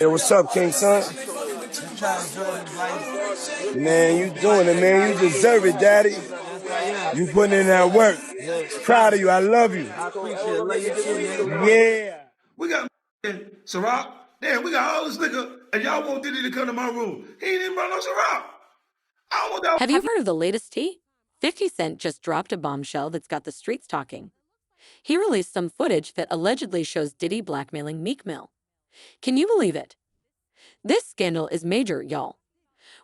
Hey, what's up, King Son? Man, you doing it, man. You deserve it, Daddy. You putting in that work. Proud of you. I love you. I appreciate it. Love you too, man. Yeah. We got Ciroc. Damn, we got all this liquor, and y'all want Diddy to come to my room. He ain't even brought no Ciroc. I don't want that. Have you heard of the latest tea? 50 Cent just dropped a bombshell that's got the streets talking. He released some footage that allegedly shows Diddy blackmailing Meek Mill. Can you believe it? This scandal is major, y'all.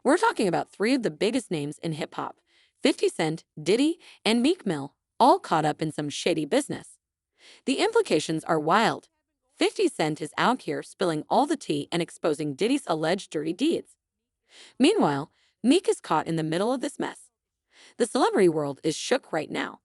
We're talking about three of the biggest names in hip-hop: 50 Cent, Diddy, and Meek Mill, all caught up in some shady business. The implications are wild. 50 Cent is out here spilling all the tea and exposing Diddy's alleged dirty deeds. Meanwhile, Meek is caught in the middle of this mess. The celebrity world is shook right now.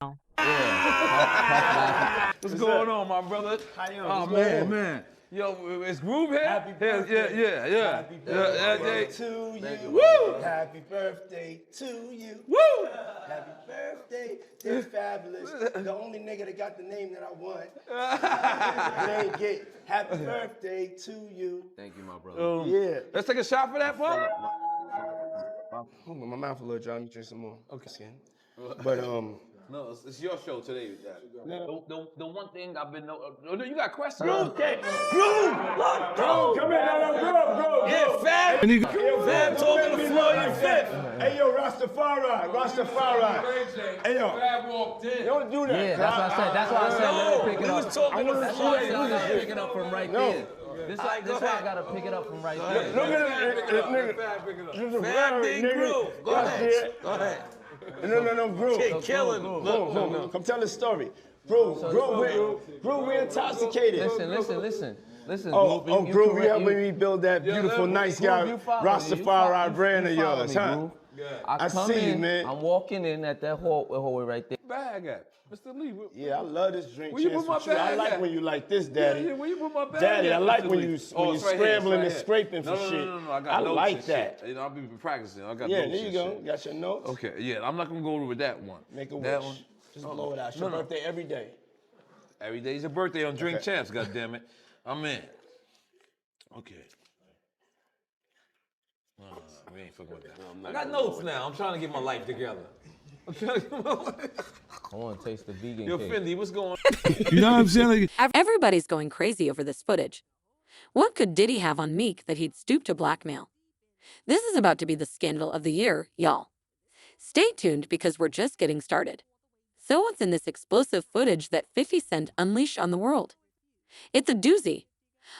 What's going on, my brother? How you Oh, doing? man. Yo, is Groove here? Happy birthday. Yeah. Happy birthday to you. Woo! Happy birthday to you. Woo! Happy birthday. It's fabulous. The only nigga that got the name that I want. They ain't get happy birthday to you. Thank you, my brother. Yeah. Let's take a shot for that, bro. My mouth a little dry. Let me drink some more. Okay. But No, it's your show today. The one thing I've been no, you got questions? Groove, come here, Groove. Yeah, Fab. Fab talking the floor, you fifth. Hey, yo, Rastafari. Hey, yo. Fab walked in. Don't do that. Yeah, that's what I said. That's why I said let me pick it up. was talking the That's floor. why I said I gotta pick it up from right there. This why I gotta pick it up from right there. Look at this nigga. This is Fab did Groove. Go ahead. No, Groove. Killing. Look. Come tell the story. Groove, we intoxicated. Listen. Groove, you helping me build that beautiful, nice guy, Rastafari brand of yours, huh? I come see you, in, man. I'm walking in at that hallway right there. Bag at Mr. Lee. Yeah, I love this drink. Where you put my Chance with you. I bag like at? when you like this, Daddy. Yeah, where you put my bag Daddy, at, I like Mr. when Lee? you It's scrambling right and here. scraping for shit. No, I got I notes like and that. shit. You know, I'll be practicing. I got Yeah, notes there you and go. shit. Got your notes? Okay, yeah, I'm not gonna go with that one. Make a That wish. one. Just blow it out. It's your birthday every day. Every day's your birthday on Drink Champs, goddammit. I'm in. Okay. No, we ain't fucking with that. I got notes now. I'm trying to get my life together. I want to taste the vegan Yo, cake. Fendi, what's going on? You know what I'm saying? Everybody's going crazy over this footage. What could Diddy have on Meek that he'd stoop to blackmail? This is about to be the scandal of the year, y'all. Stay tuned because we're just getting started. So what's in this explosive footage that 50 Cent unleashed on the world? It's a doozy.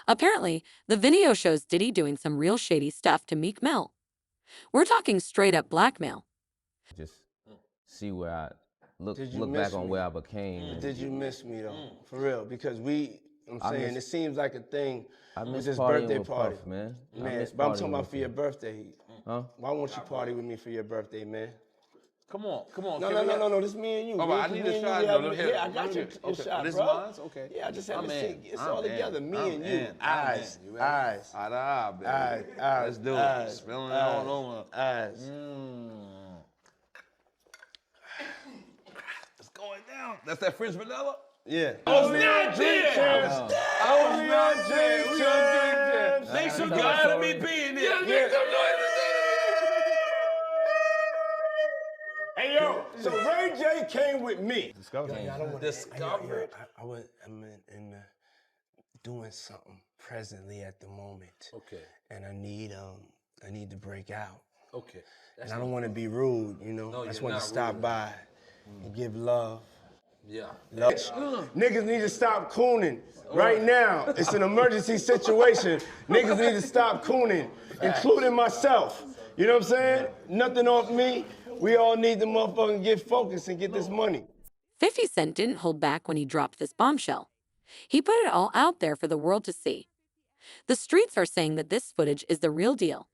Apparently, the video shows Diddy doing some real shady stuff to Meek Mill. We're talking straight up blackmail. Just see where I look miss back on me? where I became. Did you miss me, though? For real. Because I'm saying, it seems like a thing I with miss this partying birthday with party. Puff, man. I Man, miss but I'm partying talking about with for your him. birthday. Huh? Why won't you party with me for your birthday, man? Come on. No, this me and you. Oh, man. I need Me a and shot. you, No, here. yeah, I got your Okay. shot, This bro. mine? Okay. Yeah, I just had I'm to in. see. It's I'm all together. in. Me I'm and you. in. Eyes. You ready? Eyes. Eye to eye, baby. Eyes. Let's do it. Eyes. Spilling it all over. Eyes. It's going down. That's that French vanilla? Yeah. I was not there. Thanks for glad me being there. Hey, yo, so Ray J came with me. Discovered. I'm doing something presently at the moment. Okay. And I need to break out. Okay. And I don't want to be rude, you know. No, I just you're want to not stop rude. by and give love. Yeah. Love. Niggas need to stop cooning right now. It's an emergency situation. Niggas need to stop cooning, including myself. You know what I'm saying? Nothing off me. We all need to motherfucking get focused and get this money. 50 Cent didn't hold back when he dropped this bombshell. He put it all out there for the world to see. The streets are saying that this footage is the real deal.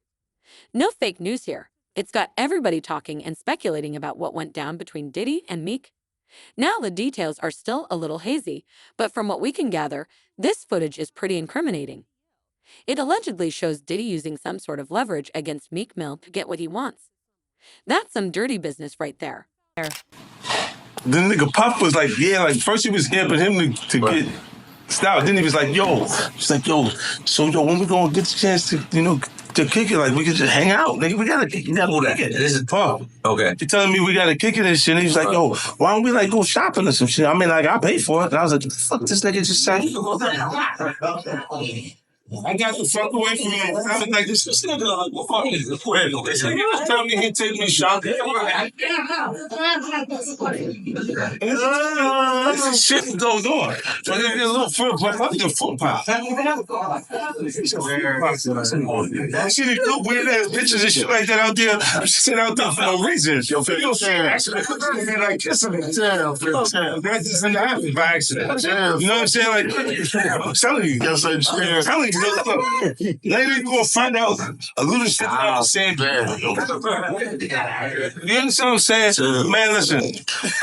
No fake news here. It's got everybody talking and speculating about what went down between Diddy and Meek. Now the details are still a little hazy, but from what we can gather, this footage is pretty incriminating. It allegedly shows Diddy using some sort of leverage against Meek Mill to get what he wants. That's some dirty business right there. The nigga Puff was like, yeah, like first he was hampering him to get Stout. Then he was like, yo, so when we gonna get the chance to, to kick it, like we could just hang out. Nigga, we gotta kick it. This is tough. Okay. You're telling me we gotta kick it and shit. And he was like, yo, why don't we like go shopping or some shit? I mean, like, I'll pay for it. And I was like, fuck this nigga just said. I got the fuck away from him. I was like, this nigga, what fuck is this? This nigga was telling me he'd take me shopping. This shit goes on. So I get a little foot pop. See the good weird ass bitches and shit like that out there. I'm just sitting out there for no reason. Yo, actually, like kissing me. That just didn't happen by accident. You know what I'm saying? Like, I'm telling you. I'm telling you. Later you gonna find out a little shit about the same man. You understand what I'm saying? Man, listen,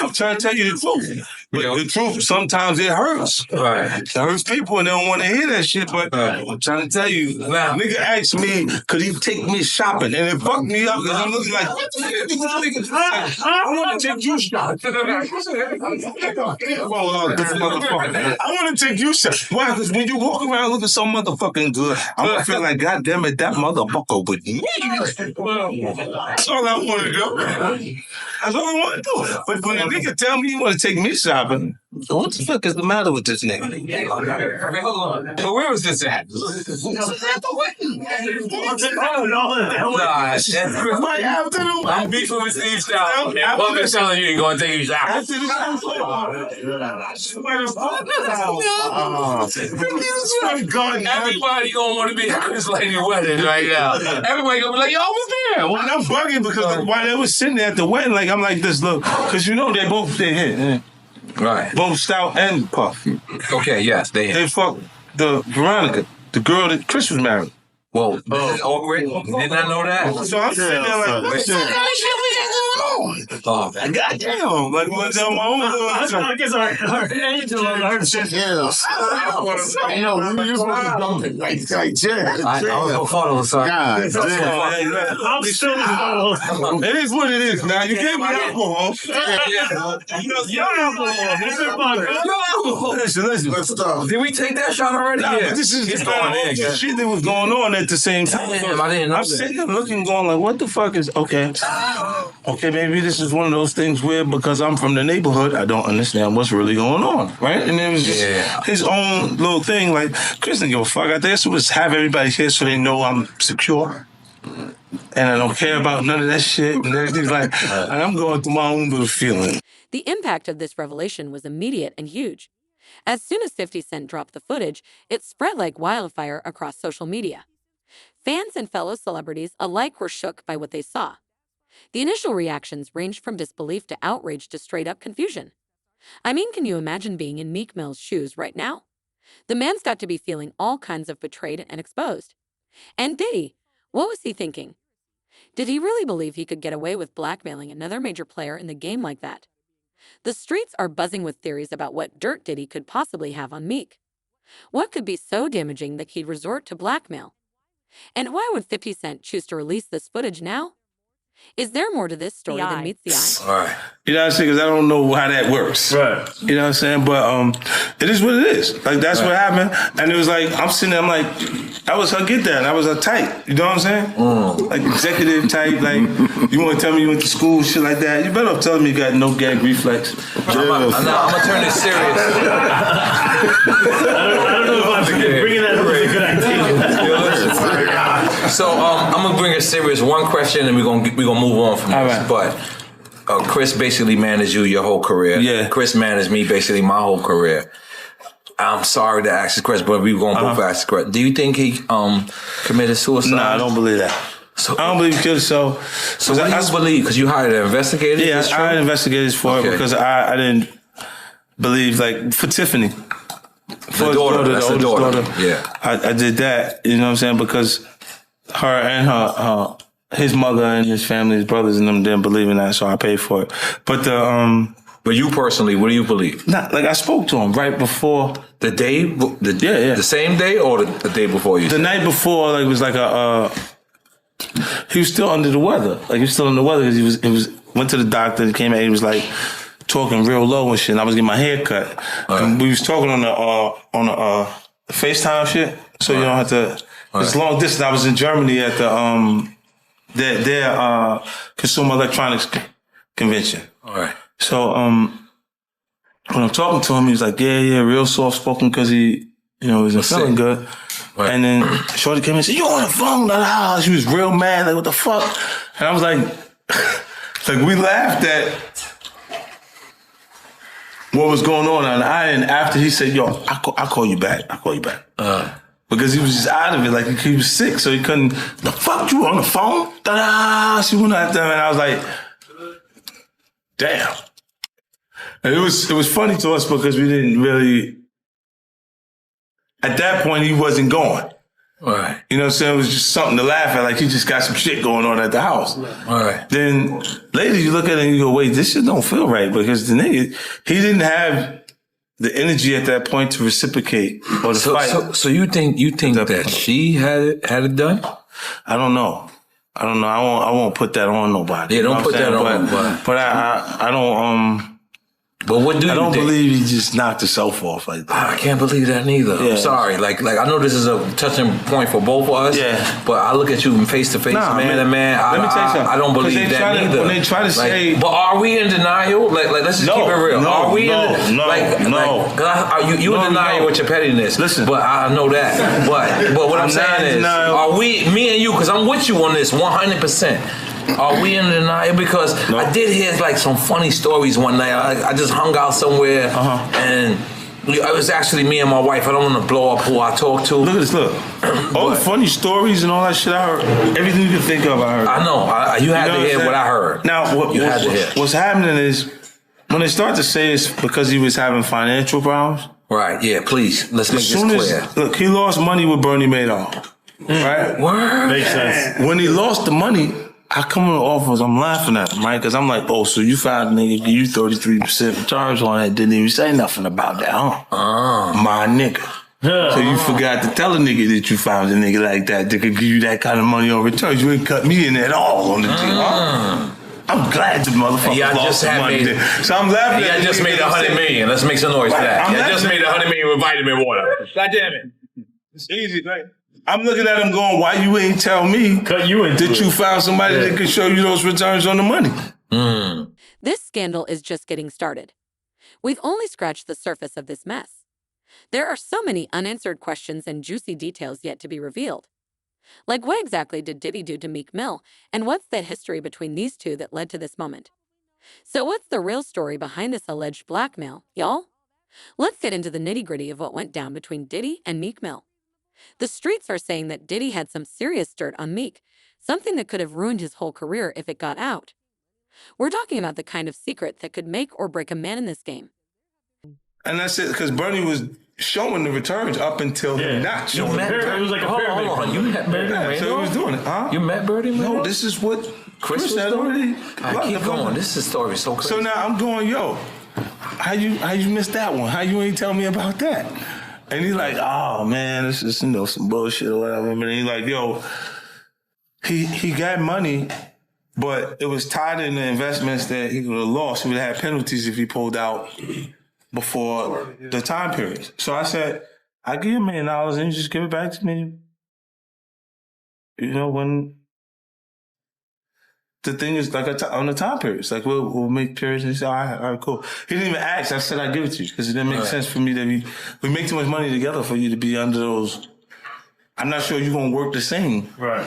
I'm trying to tell you the truth. But the truth, sometimes it hurts. Right. It hurts people and they don't want to hear that shit, but I'm trying to tell you, nigga asked me, could he take me shopping? And it fucked me up because I'm looking like, what the fuck? I want to take you shopping. I want to take you shopping. Why? Because when you walk around looking so motherfucking good, I'm going to feel like, God damn it, that motherfucker with me. That's all I want to do. That's all I want to do. But when a nigga tell me he want to take me shopping, what the fuck is the matter with this nigga? Hold on. But where was this at? I'm beefing with Steve Stout. I'm telling you, you're going to take you shopping. Everybody gonna want to be at this lady wedding right now. Everybody gonna be like, yo, I was there. Well, I'm bugging because while they was sitting there at the wedding, like I'm like this, look, because you know they both they hit. Right. Both Stout and Puff. Okay, yes, they hit. They fucked the Veronica, the girl that Chris was married. Whoa, this is awkward. Did not know that. So I'm sitting there like, what the hell Oh, man. goddamn. Like, what's on my own little... I guess our angel alert shit. Yes. You know, you supposed to dump it like that. I was befuddled, son. God damn. I'm still befuddled. It is what it is, man. You gave me alcohol. Your alcohol. This is fun. Listen. Did we take that shot already? Nah, Yeah. but this is It's going in, the shit that was going on at the same time. Damn, I didn't know I'm that. sitting there looking, going like, what the fuck is... Okay. Okay, maybe this is one of those things where because I'm from the neighborhood, I don't understand what's really going on, right? And it was just his own little thing. Like, Chris didn't give a fuck. I guess it was have everybody here so they know I'm secure. And I don't care about none of that shit. And everything's like, and I'm going through my own little feeling. The impact of this revelation was immediate and huge. As soon as 50 Cent dropped the footage, it spread like wildfire across social media. Fans and fellow celebrities alike were shook by what they saw. The initial reactions ranged from disbelief to outrage to straight-up confusion. I mean, can you imagine being in Meek Mill's shoes right now? The man's got to be feeling all kinds of betrayed and exposed. And Diddy, what was he thinking? Did he really believe he could get away with blackmailing another major player in the game like that? The streets are buzzing with theories about what dirt Diddy could possibly have on Meek. What could be so damaging that he'd resort to blackmail? And why would 50 Cent choose to release this footage now? Is there more to this story than meets the eye? All right. You know what I'm saying? Because I don't know how that works. Right. You know what I'm saying? But it is what it is. Like, that's what happened. And it was like, I'm sitting there, I'm like, that was her get that. That was her type. You know what I'm saying? Like, executive type. Like, you want to tell me you went to school, shit like that. You better off telling me you got no gag reflex. I'm going to turn this serious. I don't know if I'm bringing that up as a good idea. So I'm gonna bring it serious. One question, and we're gonna move on from this. Right. But Chris basically managed you your whole career. Yeah. Chris managed me basically my whole career. I'm sorry to ask this question, but we were gonna both ask this question. Do you think he committed suicide? No, I don't believe that. So, I don't believe he killed himself. So what do you believe? Because you hired an investigator? Yeah, I hired investigators for it because I didn't believe, like, for Tiffany. For the daughter. That's the daughter. Yeah. I did that, you know what I'm saying? Because her and his mother and his family, his brothers and them didn't believe in that, so I paid for it. But but you personally, what do you believe? Nah, like I spoke to him right before the day. The same day or the day before you? The night before, like it was like he was still under the weather. Like he was still under the weather because he went to the doctor. He came out. He was like talking real low and shit. And I was getting my hair cut. And we was talking on the FaceTime shit, so you don't have to. It's long distance. I was in Germany at their Consumer Electronics Convention. All right. So when I'm talking to him, he's like, yeah, real soft spoken because he, wasn't feeling good. Right. And then Shorty came in and said, you on the phone? She was real mad, like, what the fuck? And I was like, we laughed at what was going on. And after he said, yo, I'll call you back. Because he was just out of it, like he was sick, so he couldn't, the fuck, you on the phone? She went after him, and I was like, damn. And it was funny to us because we didn't really, at that point, he wasn't going. All right. You know what I'm saying? It was just something to laugh at, like he just got some shit going on at the house. All right. Then later you look at it and you go, wait, this shit don't feel right, because the nigga, he didn't have the energy at that point to reciprocate or to fight. So you think that she had it done? I don't know. I won't put that on nobody. Yeah, don't put that on nobody. But I don't. But what do you I don't think? believe he just knocked himself off like that. I can't believe that neither. Yeah. I'm sorry. Like I know this is a touching point for both of us. Yeah. But I look at you face to face, man to man. Let me tell you something. I don't believe that neither. When they try to say, but are we in denial? Like let's just keep it real. Are we no. Cause you in denial with your pettiness. Listen, but I know that. But what I'm saying is, are we, me and you? Because I'm with you on this 100%. Are we in denial? Because I did hear like some funny stories one night. I just hung out somewhere and it was actually me and my wife. I don't want to blow up who I talk to. Look at this, look. All the funny stories and all that shit I heard. Everything you can think of, I heard. I know. You had to hear what I heard. Now, what's happening is when they start to say it's because he was having financial problems. Right, yeah, please. Let's make this clear. Look, he lost money with Bernie Madoff. Right? Word. Makes sense. When he lost the money, I come in the office, I'm laughing at him, right? Because I'm like, oh, so you found a nigga, give you 33% returns on that, didn't even say nothing about that, huh? My nigga. So you forgot to tell a nigga that you found a nigga like that could give you that kind of money on returns. You ain't cut me in at all on the deal, huh? I'm glad the motherfucker lost the money. So I'm laughing at I just made $100 million. Let's make some noise for that. I just made $100 million with vitamin water. God damn it. It's easy, right? I'm looking at him going, why you ain't tell me that you found somebody that could show you those returns on the money? This scandal is just getting started. We've only scratched the surface of this mess. There are so many unanswered questions and juicy details yet to be revealed. Like, what exactly did Diddy do to Meek Mill, and what's that history between these two that led to this moment? So what's the real story behind this alleged blackmail, y'all? Let's get into the nitty-gritty of what went down between Diddy and Meek Mill. The streets are saying that Diddy had some serious dirt on Meek, something that could have ruined his whole career if it got out. We're talking about the kind of secret that could make or break a man in this game. And that's it, because Bernie was showing the returns up until not showing the returns. It was like a pyramid. Hold on. You met Bernie? So he was doing it, huh? You met Bernie? No, this is what Chris was had doing? already. I keep going. This is story so crazy. So now I'm going, yo, how you missed that one? How you ain't tell me about that? And he's like, oh man, this is some bullshit or whatever. And he's like, yo, he got money, but it was tied in the investments that he would have lost. He would have had penalties if he pulled out before the time period. So I said, I give you $1 million and you just give it back to me. You know, when the thing is like on the time periods, like we'll make periods and he said, all right, cool. He didn't even ask. I said, I'd give it to you because it didn't make sense for me that we make too much money together for you to be under those. I'm not sure you're going to work the same. Right.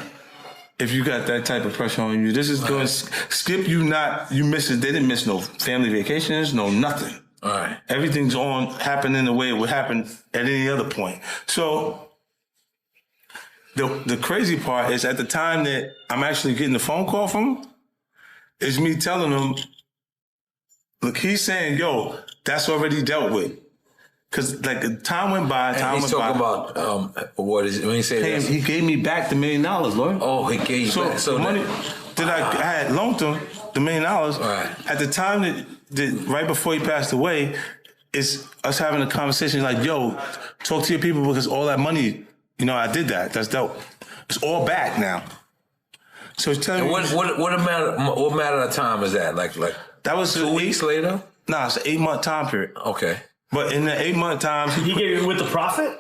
If you got that type of pressure on you. This is going to skip you miss it. They didn't miss no family vacations, no nothing. All right. Everything's happening the way it would happen at any other point. So the crazy part is at the time that I'm actually getting the phone call from him, is me telling him, look, he's saying, yo, that's already dealt with. Because like time went by, he's talking about what is it? When he said he gave me back the $1 million, Lord. Oh, he gave you back. So the money that I had loaned him, the $1 million, at the time that right before he passed away, is us having a conversation like, yo, talk to your people because all that money, I did that. That's dope. It's all back now. So it's telling me. What matter of time is that? Like that was 2 weeks later? Nah, it's an 8-month time period. Okay. But in the 8-month time, He gave it with the profit?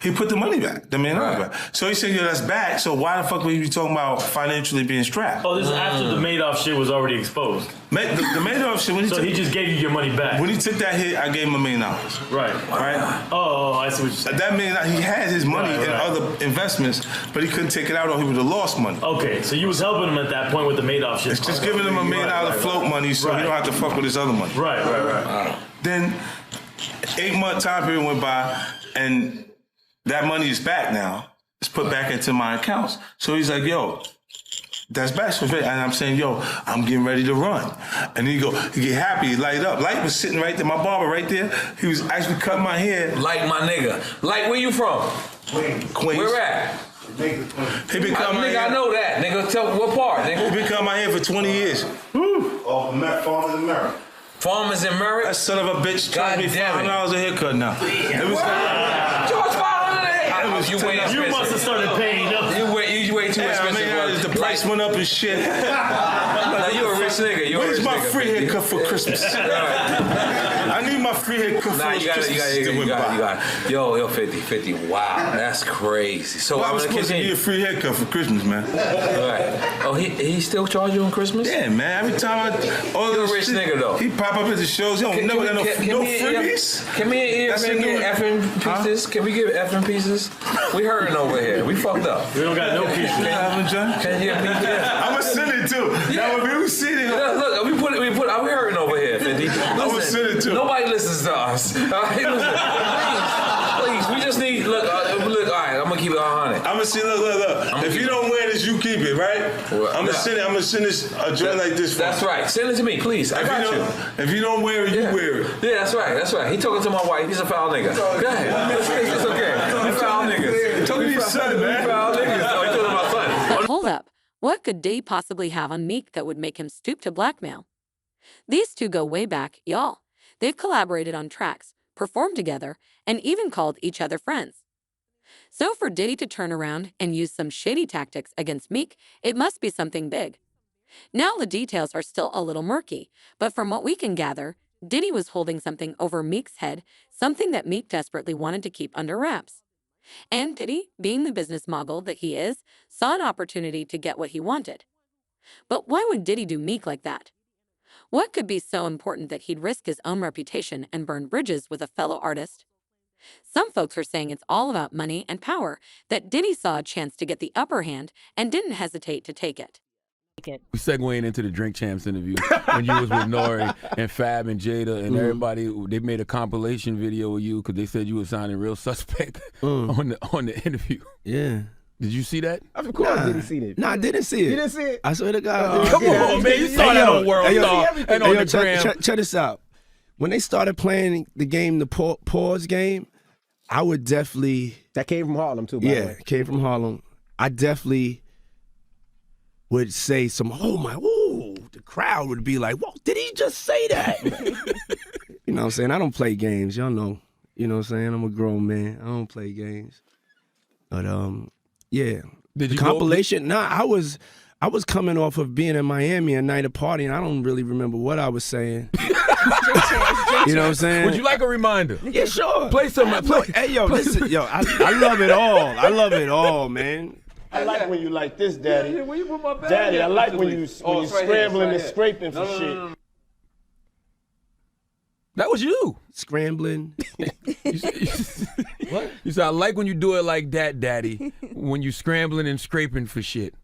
he put the money back, the $1 million back. So he said, "Yo, that's back. So why the fuck would you be talking about financially being strapped?" Oh, this is after the Madoff shit was already exposed. The Madoff shit. When So he just gave you your money back. When he took that hit, I gave him $1 million. Right. Right. Oh, I see what you're saying. That means he had his money in other investments, but he couldn't take it out or he would have lost money. Okay, so you was helping him at that point with the Madoff shit. It's just giving him $1 million float money so he don't have to fuck with his other money. Right. Then 8-month time period went by and that money is back now. It's put back into my accounts. So he's like, "Yo, that's back." And I'm saying, "Yo, I'm getting ready to run." And he get happy, he light up. Light was sitting right there, my barber right there. He was actually cutting my hair. Light, my nigga. Light, where you from? Queens. Where at? He been cutting my hair. I know that. Nigga, tell what part, nigga? He been cutting my hair for 20 years. Farmers in Merritt. Farmers in Merritt? That son of a bitch charged me $500 a haircut now. It was Charge $500 You must have started paying up. You way too expensive. The price went up and shit. Now you a rich nigga. Where's my free haircut for Christmas? I need my free haircut for Christmas. You got it. Yo, 50. Wow, that's crazy. So I was supposed to get a free haircut for Christmas, man. Right. Oh, he still charge you on Christmas? Yeah, man. Every time you're a rich nigga though. He pop up at the shows. He don't never got no freebies. Can we get effing pieces? Can we get effing pieces? We hurting over here. We fucked up. We don't got no pieces. Can you get pieces? I'ma send it too. Now when we see it. Look, we hurting over here, 50. I'ma send it too. Nobody listens to us. All right, listen, please. We just need look. All right, I'm gonna keep it 100. I'm gonna see. Look. If you don't wear this, you keep it, right? I'm gonna send this a joint like this. That's right. Send it to me, please. I got you. If you don't wear it, you wear it. Yeah, that's right. He talking to my wife. He's a foul nigga. Go ahead. It's okay. We foul niggas. Talking to your son, man. We foul niggas. Oh, he talking to my son. But hold up. What could Diddy possibly have on Meek that would make him stoop to blackmail? These two go way back, y'all. They've collaborated on tracks, performed together, and even called each other friends. So for Diddy to turn around and use some shady tactics against Meek, it must be something big. Now the details are still a little murky, but from what we can gather, Diddy was holding something over Meek's head, something that Meek desperately wanted to keep under wraps. And Diddy, being the business mogul that he is, saw an opportunity to get what he wanted. But why would Diddy do Meek like that? What could be so important that he'd risk his own reputation and burn bridges with a fellow artist? Some folks are saying it's all about money and power, that Diddy saw a chance to get the upper hand and didn't hesitate to take it. We segueing into the Drink Champs interview when you was with Nori and Fab and Jada and everybody. They made a compilation video of you because they said you were sounding real suspect on the interview. Yeah. Did you see that? Of course, I didn't see it. No, I didn't see it. You didn't see it? I swear to God. Come on, man. You saw that on World Star and on the gram. Check this out. When they started playing the game, the pause game, I would definitely. That came from Harlem too. By the way. Yeah, came from Harlem. I definitely would say the crowd would be like, whoa, did he just say that? You know what I'm saying? I don't play games, y'all know. You know what I'm saying? I'm a grown man. I don't play games. But yeah. Did you compilation? Nah, I was coming off of being in Miami a night of partying. I don't really remember what I was saying. You know what I'm saying? Would you like a reminder? Yeah, sure. Play some. Hey, yo, listen, yo, I love it all. I love it all, man. I like when you like this, Daddy. Yeah, where you put my bag? Daddy, I like when you scrambling and scraping for shit. That was you. Scrambling. What? You said, I like when you do it like that, Daddy. When you scrambling and scraping for shit.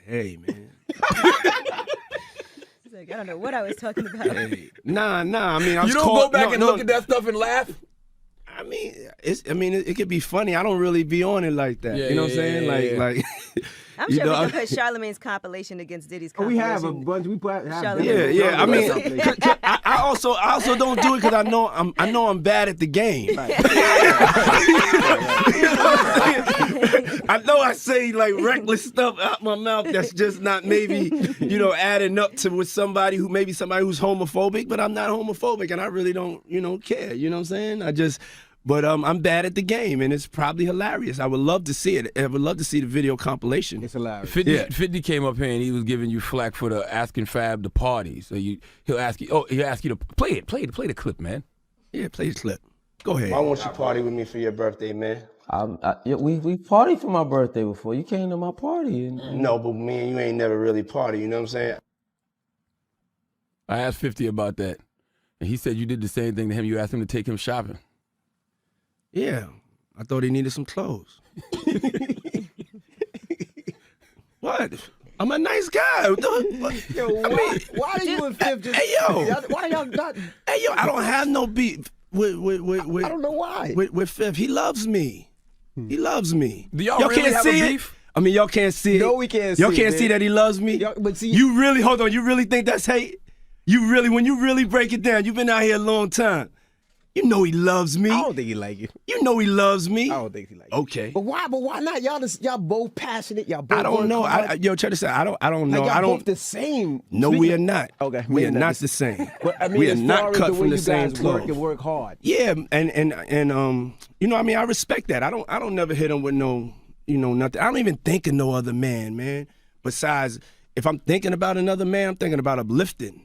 Hey, man. He's like, I don't know what I was talking about. Hey. Nah. I mean, I was you don't go back and look at that stuff and laugh? I mean, it could be funny. I don't really be on it like that. You know what I'm saying? Like. I'm sure we can put Charlamagne's compilation against Diddy's compilation. We have a bunch. We put. Yeah. I mean, I also don't do it because I know I'm bad at the game. Right. I know I say like reckless stuff out my mouth that's just not maybe adding up to with somebody who's homophobic, but I'm not homophobic and I really don't care. You know what I'm saying? But I'm bad at the game, and it's probably hilarious. I would love to see it. I would love to see the video compilation. It's hilarious. 50 came up here and he was giving you flack for asking Fab to party. So he'll ask you. Oh, he'll ask you to play the clip, man. Yeah, play the clip. Go ahead. Why won't you party with me for your birthday, man? We partied for my birthday before. You came to my party. No, but me and you ain't never really party. You know what I'm saying? I asked 50 about that, and he said you did the same thing to him. You asked him to take him shopping. Yeah, I thought he needed some clothes. What? I'm a nice guy. Yo, why do you and Fif just? Hey, yo. Why y'all not? Hey, yo, I don't have no beef with I don't know why. With Fif. He loves me. He loves me. Do y'all really can't have see a it? beef? I mean, y'all can't see it. No, we can't see Y'all it, can't man. see that he loves me? But see, you really, hold on, you really think that's hate? When you really break it down, you've been out here a long time. You know he loves me. I don't think he like you. You know he loves me. I don't think he like you. Okay. But why not? Y'all both passionate. Y'all both I don't know. Yo, check this out. I don't know. Like, I y'all don't. both the same. No, we are not. Okay. We are not the same. But I mean, we are as not far as cut the way from the you same guys cloth. work and work hard. Yeah, and you know, I mean, I respect that. I don't never hit him with no, nothing. I don't even think of no other man. Besides, if I'm thinking about another man, I'm thinking about uplifting.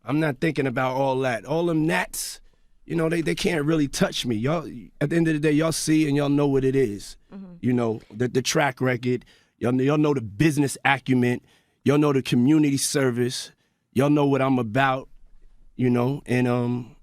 I'm not thinking about all that. All them gnats, they can't really touch me. Y'all, at the end of the day, y'all see and y'all know what it is. Mm-hmm. The track record. Y'all know the business acumen. Y'all know the community service. Y'all know what I'm about. And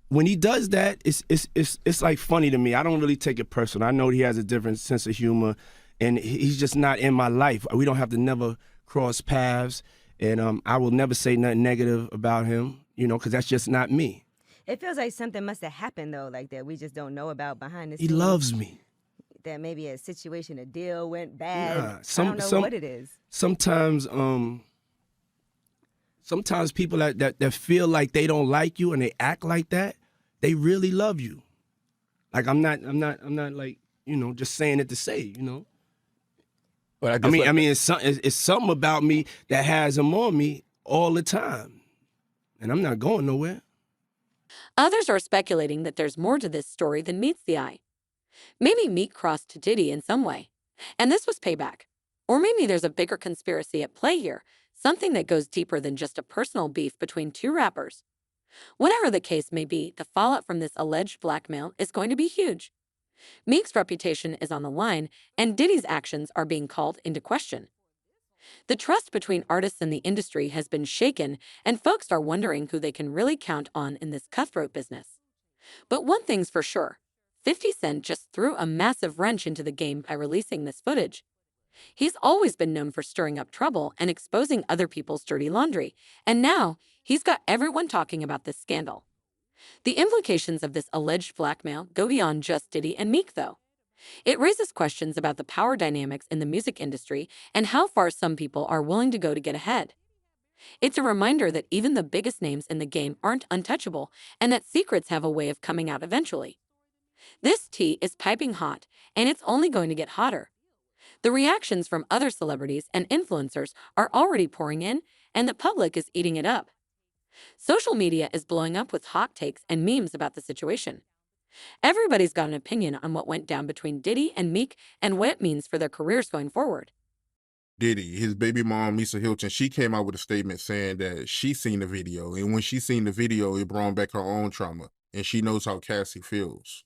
when he does that, it's like funny to me. I don't really take it personal. I know he has a different sense of humor, and he's just not in my life. We don't have to never cross paths, and I will never say nothing negative about him, because that's just not me. It feels like something must have happened though, like that we just don't know about behind the He scenes. loves me. That maybe a situation, a deal went bad. Nah, I don't know what it is. Sometimes people that feel like they don't like you and they act like that, they really love you. Like I'm not like, just saying it to say, But I mean, it's something about me that has him on me all the time, and I'm not going nowhere. Others are speculating that there's more to this story than meets the eye. Maybe Meek crossed to Diddy in some way, and this was payback. Or maybe there's a bigger conspiracy at play here, something that goes deeper than just a personal beef between two rappers. Whatever the case may be, the fallout from this alleged blackmail is going to be huge. Meek's reputation is on the line, and Diddy's actions are being called into question. The trust between artists and the industry has been shaken, and folks are wondering who they can really count on in this cutthroat business. But one thing's for sure, 50 Cent just threw a massive wrench into the game by releasing this footage. He's always been known for stirring up trouble and exposing other people's dirty laundry, and now he's got everyone talking about this scandal. The implications of this alleged blackmail go beyond just Diddy and Meek, though. It raises questions about the power dynamics in the music industry and how far some people are willing to go to get ahead. It's a reminder that even the biggest names in the game aren't untouchable and that secrets have a way of coming out eventually. This tea is piping hot, and it's only going to get hotter. The reactions from other celebrities and influencers are already pouring in, and the public is eating it up. Social media is blowing up with hot takes and memes about the situation. Everybody's got an opinion on what went down between Diddy and Meek and what it means for their careers going forward. Diddy, his baby mom, Misa Hilton, she came out with a statement saying that she seen the video, and when she seen the video, it brought back her own trauma, and she knows how Cassie feels.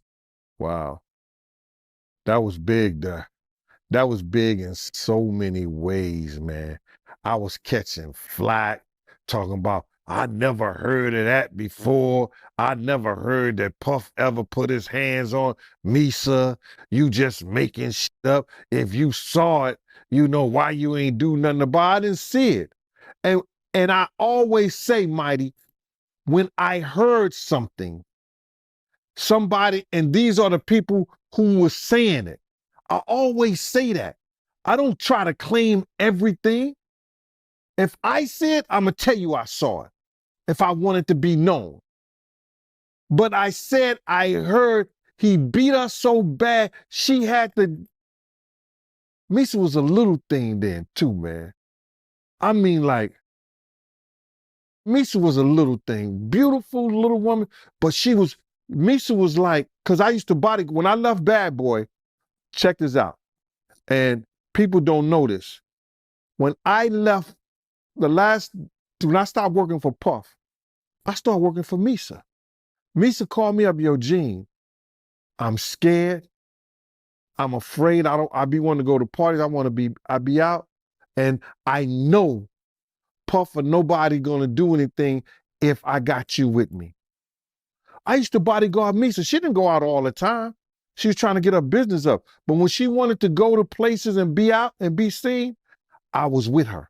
Wow. That was big, that was big in so many ways, man. I was catching flack, talking about, I never heard of that before. I never heard that Puff ever put his hands on Misa. You just making shit up. If you saw it, you know why you ain't do nothing about it. I didn't see it. And I always say, Mighty, when I heard something, somebody, and these are the people who were saying it, I always say that. I don't try to claim everything. If I see it, I'm going to tell you I saw it, if I want it to be known. But I said I heard he beat her so bad, she had to... Misa was a little thing then too, man. I mean, like, Misa was a little thing. Beautiful little woman, but she was Misa was like, because I used to when I left Bad Boy, check this out, and people don't know this. When I left when I stopped working for Puff, I started working for Misa. Misa called me up, yo, Gene, I'm scared. I'm afraid. I be wanting to go to parties. I be out. And I know Puff or nobody gonna do anything if I got you with me. I used to bodyguard Misa. She didn't go out all the time. She was trying to get her business up. But when she wanted to go to places and be out and be seen, I was with her.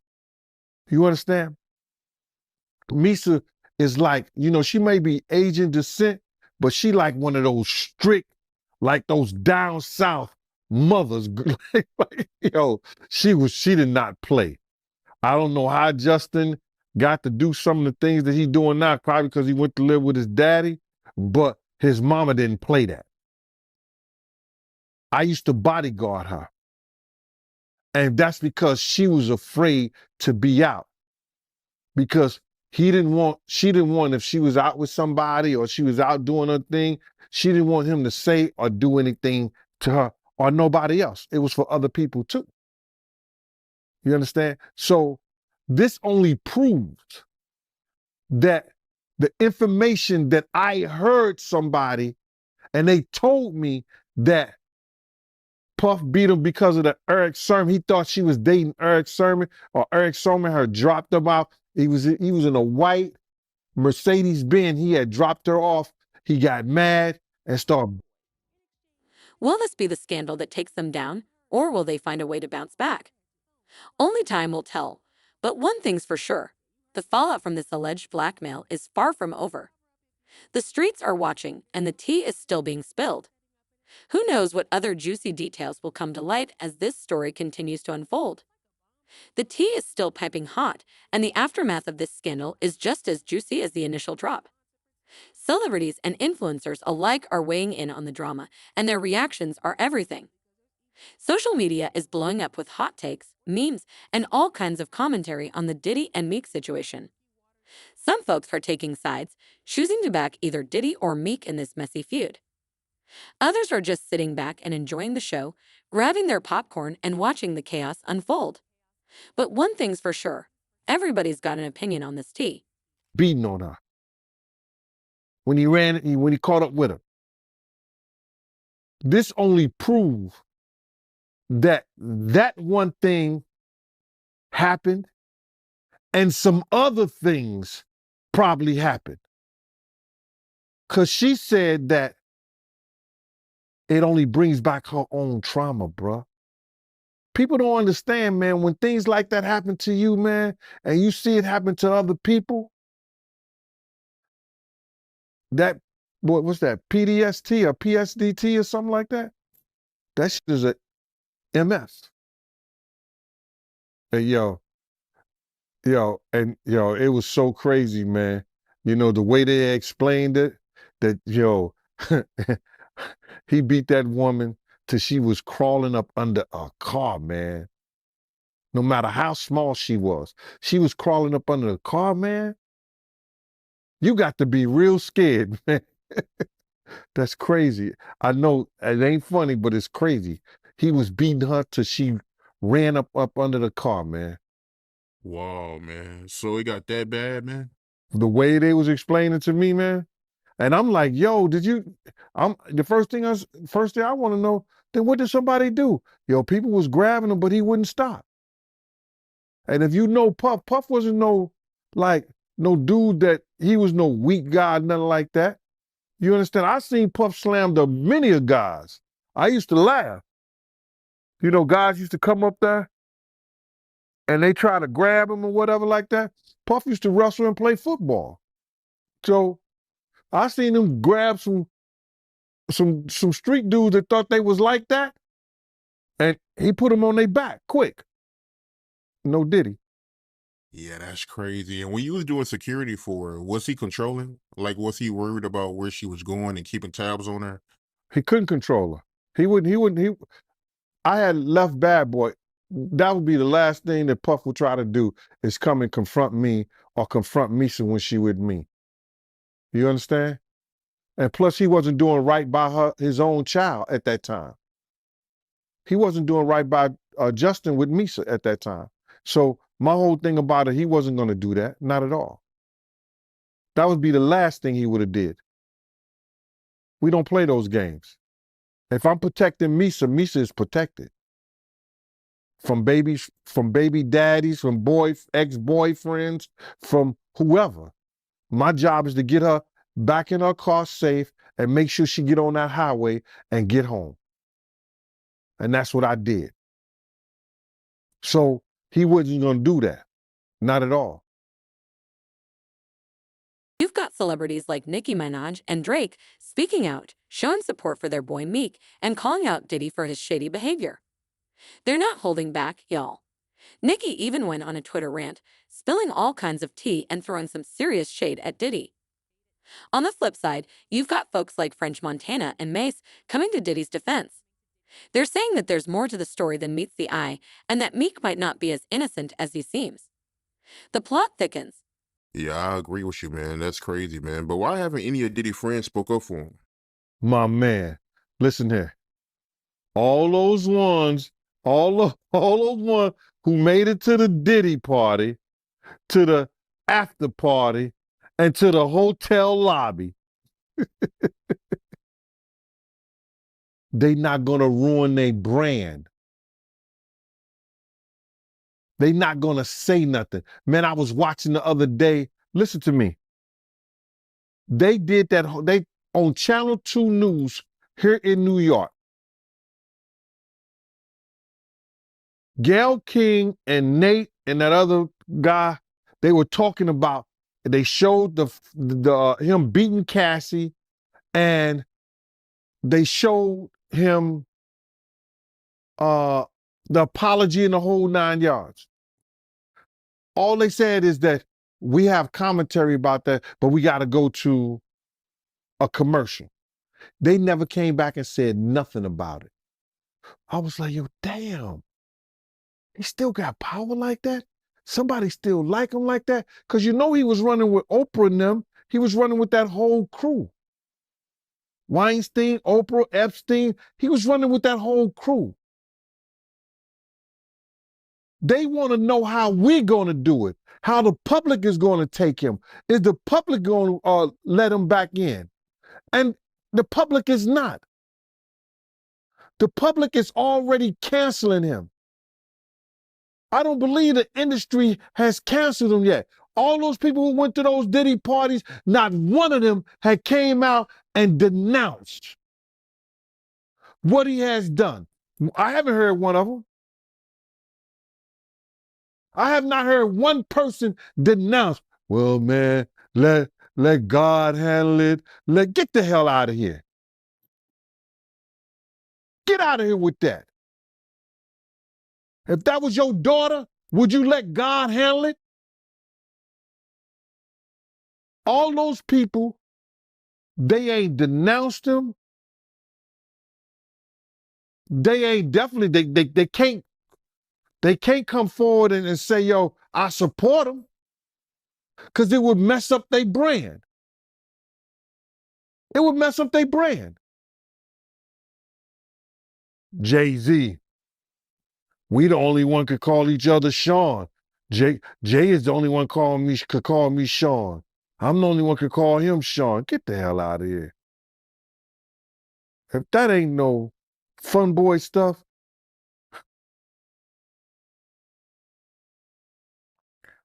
You understand? Misa is like, she may be Asian descent, but she like one of those strict, like those down south mothers. She did not play. I don't know how Justin got to do some of the things that he's doing now, probably because he went to live with his daddy, but his mama didn't play that. I used to bodyguard her. And that's because she was afraid to be out. Because she didn't want, if she was out with somebody or she was out doing her thing, she didn't want him to say or do anything to her or nobody else. It was for other people too. You understand? So this only proves that the information that I heard somebody and they told me that Puff beat him because of the Eric Sermon. He thought she was dating Eric Sermon, or Eric Sermon had dropped him out. He was in a white Mercedes-Benz. He had dropped her off. He got mad and started. Will this be the scandal that takes them down, or will they find a way to bounce back? Only time will tell. But one thing's for sure. The fallout from this alleged blackmail is far from over. The streets are watching, and the tea is still being spilled. Who knows what other juicy details will come to light as this story continues to unfold? The tea is still piping hot, and the aftermath of this scandal is just as juicy as the initial drop. Celebrities and influencers alike are weighing in on the drama, and their reactions are everything. Social media is blowing up with hot takes, memes, and all kinds of commentary on the Diddy and Meek situation. Some folks are taking sides, choosing to back either Diddy or Meek in this messy feud. Others are just sitting back and enjoying the show, grabbing their popcorn and watching the chaos unfold. But one thing's for sure, everybody's got an opinion on this tea. Beating on her. When he caught up with her. This only proves that one thing happened and some other things probably happened. Because she said that it only brings back her own trauma, bruh. People don't understand, man, when things like that happen to you, man, and you see it happen to other people, what's that, PDST or PSDT or something like that? That shit is a MS. And it was so crazy, man. The way they explained it, that, he beat that woman till she was crawling up under a car, man. No matter how small she was crawling up under the car, man. You got to be real scared, man. That's crazy. I know it ain't funny, but it's crazy. He was beating her till she ran up under the car, man. Wow, man. So it got that bad, man? The way they was explaining to me, man. And I'm like, yo, the first thing I want to know, then what did somebody do? Yo, people was grabbing him, but he wouldn't stop. And if you know Puff wasn't no dude that, he was no weak guy, nothing like that. You understand? I seen Puff slam to many of guys. I used to laugh. Guys used to come up there and they try to grab him or whatever like that. Puff used to wrestle and play football. So I seen him grab some street dudes that thought they was like that, and he put them on their back quick. No Diddy. Yeah, that's crazy. And when you was doing security for her, was he controlling? Like, was he worried about where she was going and keeping tabs on her? He couldn't control her. I had left Bad Boy. That would be the last thing that Puff would try to do, is come and confront me or confront Misa when she with me. You understand? And plus, he wasn't doing right by his own child at that time. He wasn't doing right by Justin with Misa at that time. So my whole thing about it, he wasn't going to do that. Not at all. That would be the last thing he would have did. We don't play those games. If I'm protecting Misa, Misa is protected. From babies, from baby daddies, from ex-boyfriends, from whoever. My job is to get her back in her car safe and make sure she get on that highway and get home. And that's what I did. So he wasn't going to do that. Not at all. You've got celebrities like Nicki Minaj and Drake speaking out, showing support for their boy Meek, and calling out Diddy for his shady behavior. They're not holding back, y'all. Nicki even went on a Twitter rant, spilling all kinds of tea and throwing some serious shade at Diddy. On the flip side, you've got folks like French Montana and Mace coming to Diddy's defense. They're saying that there's more to the story than meets the eye, and that Meek might not be as innocent as he seems. The plot thickens. Yeah, I agree with you, man. That's crazy, man. But why haven't any of Diddy friends spoke up for him? My man, listen here. All those ones who made it to the Diddy party, to the after party, and to the hotel lobby, they not gonna ruin their brand. They not gonna say nothing. Man, I was watching the other day. Listen to me. They did that. They on Channel 2 News here in New York. Gayle King and Nate and that other guy, they were talking about. They showed the him beating Cassie, and they showed him the apology and the whole 9 yards. All they said is that we have commentary about that, but we got to go to a commercial. They never came back and said nothing about it. I was like, yo, damn. He still got power like that? Somebody still like him like that? Because you know he was running with Oprah and them. He was running with that whole crew. Weinstein, Oprah, Epstein. He was running with that whole crew. They want to know how we're going to do it, how the public is going to take him. Is the public going to let him back in? And the public is not. The public is already canceling him. I don't believe the industry has canceled him yet. All those people who went to those Diddy parties, not one of them had came out and denounced what he has done. I haven't heard one of them. I have not heard one person denounce, well, man, let God handle it. Get the hell out of here. Get out of here with that. If that was your daughter, would you let God handle it? All those people, they ain't denounced him. They ain't definitely, they can't come forward and say, yo, I support him. Because it would mess up their brand. It would mess up their brand. Jay-Z. We the only one could call each other Sean. Jay is the only one could call me Sean. I'm the only one could call him Sean. Get the hell out of here. If that ain't no fun boy stuff.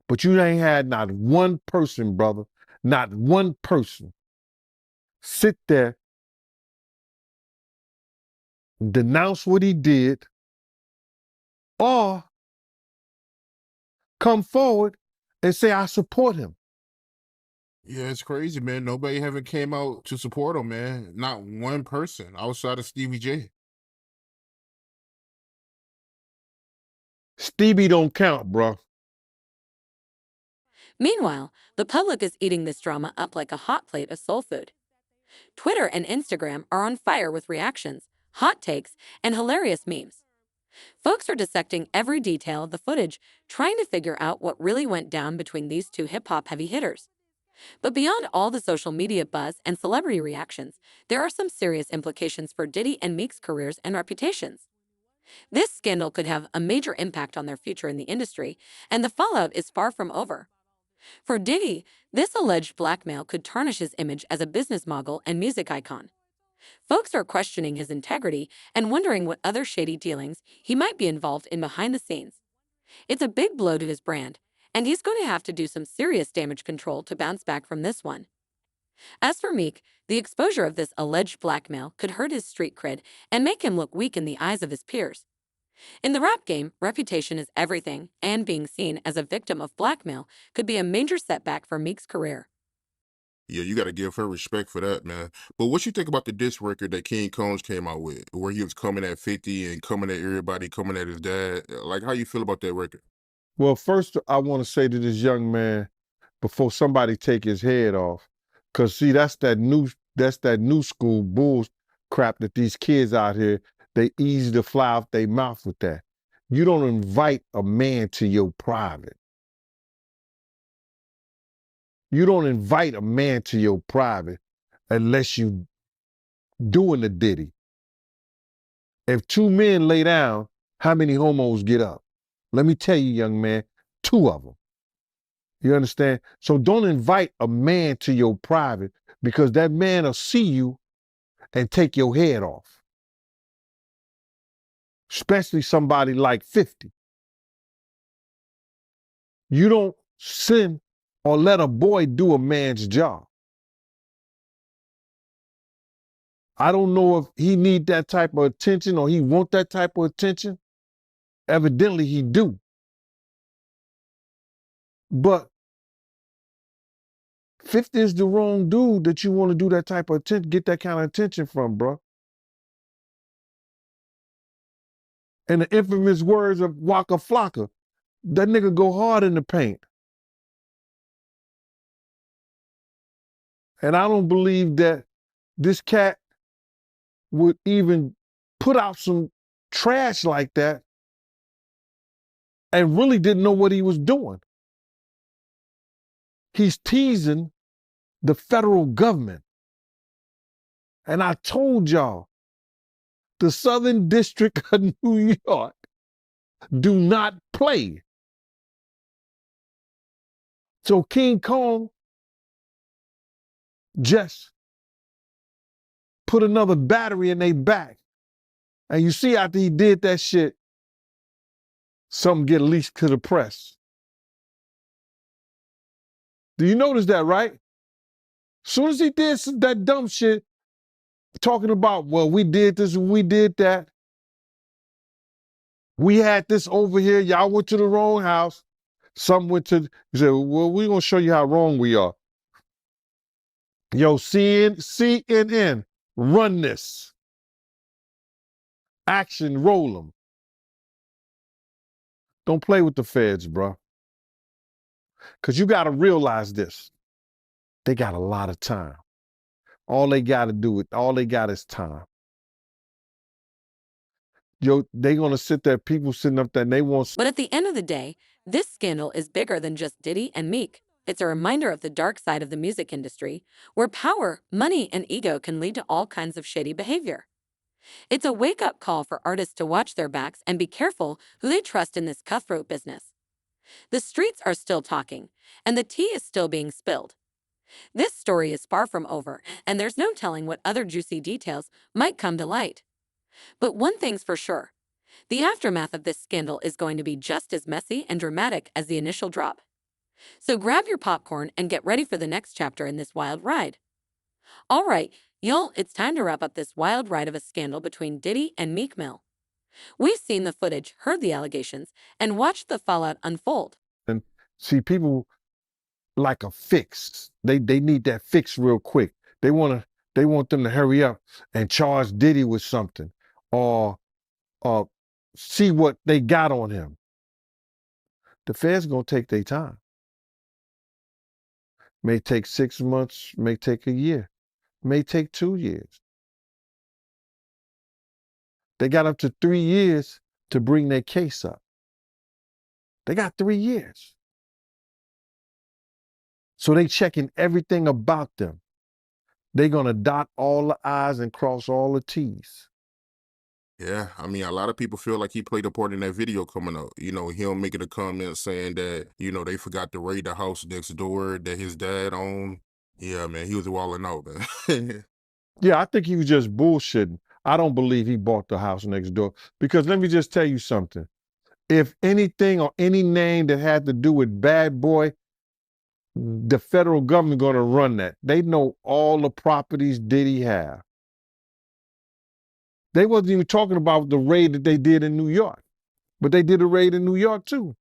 But you ain't had not one person, brother, not one person sit there, denounce what he did, or come forward and say, I support him. Yeah, it's crazy, man. Nobody haven't came out to support him, man. Not one person outside of Stevie J. Stevie don't count, bro. Meanwhile, the public is eating this drama up like a hot plate of soul food. Twitter and Instagram are on fire with reactions, hot takes, and hilarious memes. Folks are dissecting every detail of the footage, trying to figure out what really went down between these two hip-hop heavy hitters. But beyond all the social media buzz and celebrity reactions, there are some serious implications for Diddy and Meek's careers and reputations. This scandal could have a major impact on their future in the industry, and the fallout is far from over. For Diddy, this alleged blackmail could tarnish his image as a business mogul and music icon. Folks are questioning his integrity and wondering what other shady dealings he might be involved in behind the scenes. It's a big blow to his brand, and he's going to have to do some serious damage control to bounce back from this one. As for Meek, the exposure of this alleged blackmail could hurt his street cred and make him look weak in the eyes of his peers. In the rap game, reputation is everything, and being seen as a victim of blackmail could be a major setback for Meek's career. Yeah, you got to give her respect for that, man. But what you think about the diss record that King Combs came out with, where he was coming at 50 and coming at everybody, coming at his dad? Like, how you feel about that record? Well, first, I want to say to this young man, before somebody take his head off, because see, that's that new school bull crap that these kids out here, they easy to fly off their mouth with that. You don't invite a man to your private. You don't invite a man to your private unless you doing the Diddy. If two men lay down, how many homos get up? Let me tell you, young man, 2 of them. You understand? So don't invite a man to your private, because that man will see you and take your head off. Especially somebody like 50. You don't send or let a boy do a man's job. I don't know if he need that type of attention or he want that type of attention. Evidently he do. But 50 is the wrong dude that you want to do that type of attention, get that kind of attention from, bro. And the infamous words of Waka Flocka, that nigga go hard in the paint. And I don't believe that this cat would even put out some trash like that and really didn't know what he was doing. He's teasing the federal government. And I told y'all, the Southern District of New York do not play. So King Kong just put another battery in their back. And you see after he did that shit, something get leaked to the press. Do you notice that, right? Soon as he did that dumb shit, talking about, well, we did this and we did that. We had this over here. Y'all went to the wrong house. Some went to, he said, well, we're going to show you how wrong we are. Yo, CNN, run this. Action, roll them. Don't play with the feds, bro. Because you got to realize this. They got a lot of time. All they got is time. Yo, they going to sit there, people sitting up there, and they want... But at the end of the day, this scandal is bigger than just Diddy and Meek. It's a reminder of the dark side of the music industry, where power, money, and ego can lead to all kinds of shady behavior. It's a wake-up call for artists to watch their backs and be careful who they trust in this cutthroat business. The streets are still talking, and the tea is still being spilled. This story is far from over, and there's no telling what other juicy details might come to light. But one thing's for sure, the aftermath of this scandal is going to be just as messy and dramatic as the initial drop. So grab your popcorn and get ready for the next chapter in this wild ride. All right, y'all, it's time to wrap up this wild ride of a scandal between Diddy and Meek Mill. We've seen the footage, heard the allegations, and watched the fallout unfold. And see, people like a fix. They need that fix real quick. They want them to hurry up and charge Diddy with something, or see what they got on him. The feds gonna take their time. May take 6 months, may take a year, may take 2 years. They got up to 3 years to bring their case up. They got 3 years. So they checking everything about them. They gonna dot all the I's and cross all the T's. Yeah, I mean, a lot of people feel like he played a part in that video coming out. You know, him making a comment saying that, you know, they forgot to raid the house next door that his dad owned. Yeah, man, he was walling out, man. Yeah, I think he was just bullshitting. I don't believe he bought the house next door. Because let me just tell you something. If anything or any name that had to do with Bad Boy, the federal government gonna run that. They know all the properties Diddy have. They wasn't even talking about the raid that they did in New York. But they did a raid in New York too.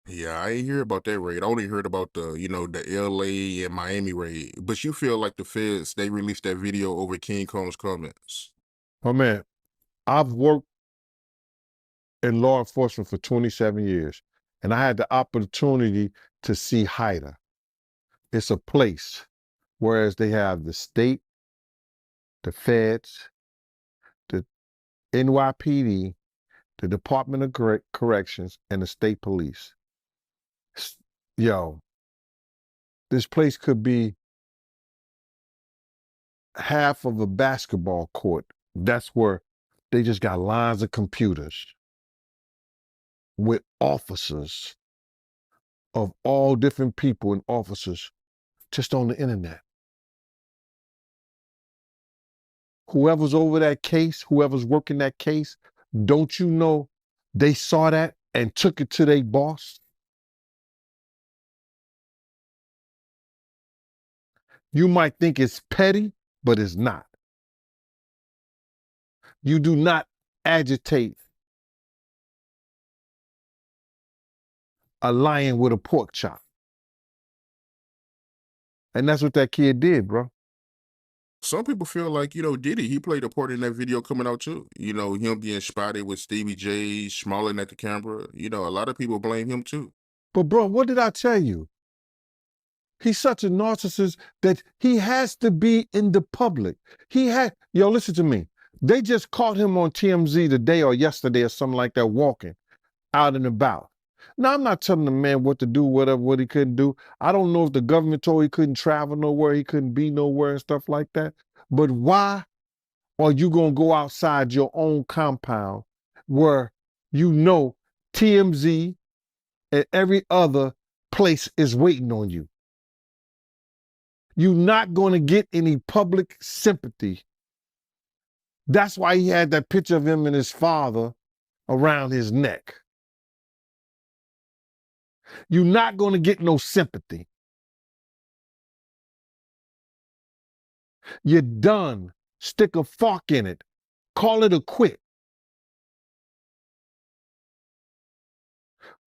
Yeah, I ain't hear about that raid. I only heard about the, you know, the LA and Miami raid. But you feel like the feds, they released that video over King Combs' comments. Oh man, I've worked in law enforcement for 27 years, and I had the opportunity to see HIDA. It's a place, whereas they have the state, the feds, the NYPD, the Department of Corrections, and the state police. Yo, this place could be half of a basketball court. That's where they just got lines of computers with officers of all different people and officers just on the internet. Whoever's over that case, whoever's working that case, don't you know they saw that and took it to their boss? You might think it's petty, but it's not. You do not agitate a lion with a pork chop. And that's what that kid did, bro. Some people feel like, you know, Diddy, he played a part in that video coming out too. You know, him being spotted with Stevie J, smiling at the camera. You know, a lot of people blame him too. But bro, what did I tell you? He's such a narcissist that he has to be in the public. Yo, listen to me. They just caught him on TMZ today or yesterday or something like that, walking out and about. Now, I'm not telling the man what to do, what he couldn't do. I don't know if the government told he couldn't travel nowhere, he couldn't be nowhere and stuff like that. But why are you going to go outside your own compound where you know TMZ and every other place is waiting on you? You're not going to get any public sympathy. That's why he had that picture of him and his father around his neck. You're not going to get no sympathy. You're done. Stick a fork in it. Call it a quit.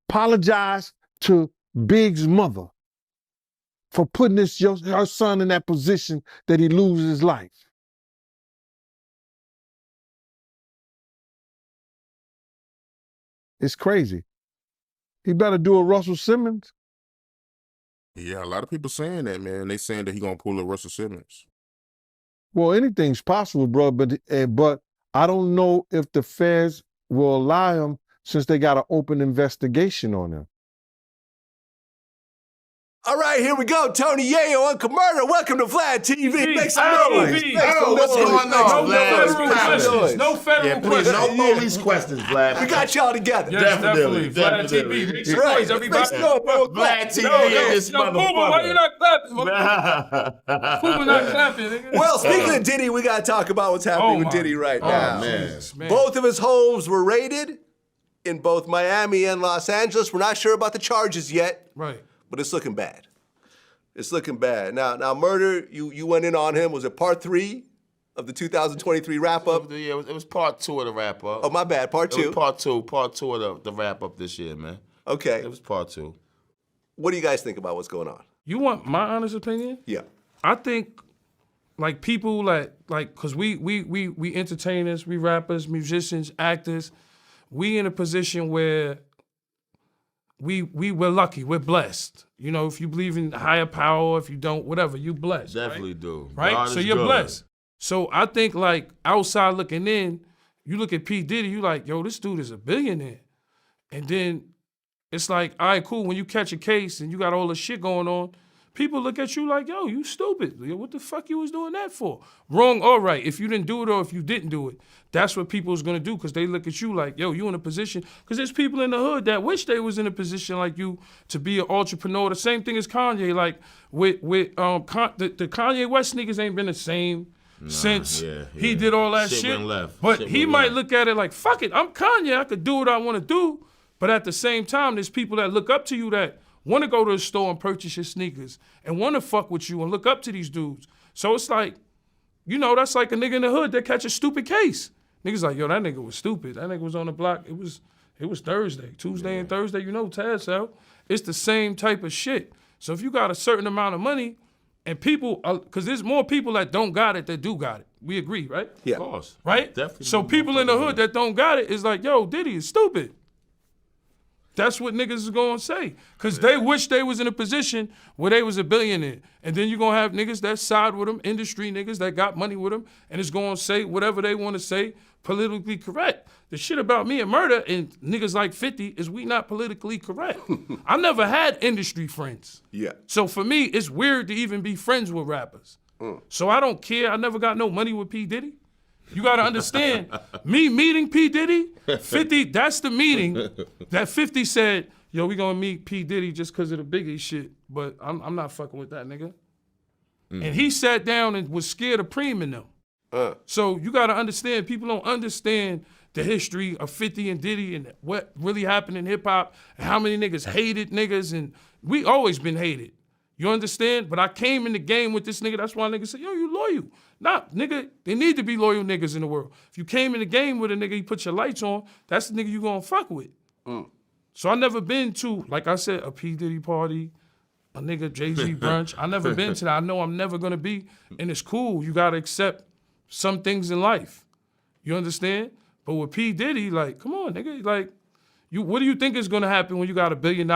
Apologize to Big's mother for putting her son in that position that he loses his life. It's crazy. He better do a Russell Simmons. Yeah, a lot of people saying that, man. They saying that he gonna pull a Russell Simmons. Well, anything's possible, bro, but I don't know if the feds will allow him since they got an open investigation on him. All right, here we go. Tony Yayo, Uncle Murder. Welcome to Vlad TV. Make some noise. What's going on, Vlad? No federal questions. No police questions, Vlad. We got y'all together. Yes, definitely. Vlad TV. Make some noise, everybody. Vlad TV in this motherfucker. Why you not clapping? Fuba not clapping, nigga. Well, speaking of Diddy, we got to talk about what's happening with Diddy right now. Man. Both of his homes were raided in both Miami and Los Angeles. We're not sure about the charges yet. Right. But it's looking bad. It's looking bad. Now, Murder, you went in on him. Was it part 3 of the 2023 wrap-up? Yeah, it was part 2 of the wrap-up. Oh, my bad, part 2. It was part two of the wrap-up this year, man. Okay. It was part 2. What do you guys think about what's going on? You want my honest opinion? Yeah. I think, like, people cause we entertainers, we rappers, musicians, actors, we in a position where we're lucky, we're blessed. You know, if you believe in higher power, if you don't, whatever, you blessed. Definitely do. Right? God So is you're good. blessed. So I think, like, outside looking in, you look at P. Diddy, you like, yo, this dude is a billionaire. And then it's like, all right, cool, when you catch a case and you got all the shit going on, people look at you like, yo, you stupid. Yo, what the fuck you was doing that for? Wrong or right. If you didn't do it or if you didn't do it, that's what people's gonna do because they look at you like, yo, you in a position. Because there's people in the hood that wish they was in a position like you to be an entrepreneur. The same thing as Kanye. Like with the Kanye West niggas ain't been the same since he did all that shit. Went left. But Shit he went might left. look at it like, fuck it, I'm Kanye. I could do what I want to do. But at the same time, there's people that look up to you that want to go to the store and purchase your sneakers and want to fuck with you and look up to these dudes. So it's like, you know, that's like a nigga in the hood that catch a stupid case. Niggas like, yo, that nigga was stupid. That nigga was on the block. It was Thursday. Tuesday and Thursday, you know, Taz out. It's the same type of shit. So if you got a certain amount of money and people, because there's more people that don't got it that do got it. We agree, right? Yeah. Of course. Right? Definitely. So people in the hood that don't got it is like, yo, Diddy is stupid. That's what niggas is gonna say. Cause they wish they was in a position where they was a billionaire. And then you're gonna have niggas that side with them, industry niggas that got money with them, and it's gonna say whatever they wanna say, politically correct. The shit about me and Murder and niggas like 50 is we not politically correct. I never had industry friends. Yeah. So for me, it's weird to even be friends with rappers. So I don't care. I never got no money with P. Diddy. You gotta understand, me meeting P. Diddy, 50, that's the meeting that 50 said, yo, we gonna meet P. Diddy just cause of the Biggie shit, but I'm not fucking with that nigga. And he sat down and was scared of Preem and them. So you gotta understand, people don't understand the history of 50 and Diddy and what really happened in hip hop and how many niggas hated niggas, and we always been hated. You understand? But I came in the game with this nigga, that's why niggas say, yo, you loyal. Nah, nigga, they need to be loyal niggas in the world. If you came in the game with a nigga, you put your lights on, that's the nigga you gonna fuck with. So I never been to, like I said, a P. Diddy party, a nigga Jay-Z brunch. I never been to that. I know I'm never gonna be, and it's cool. You gotta accept some things in life. You understand? But with P. Diddy, like, come on, nigga, like, what do you think is gonna happen when you got $1 billion?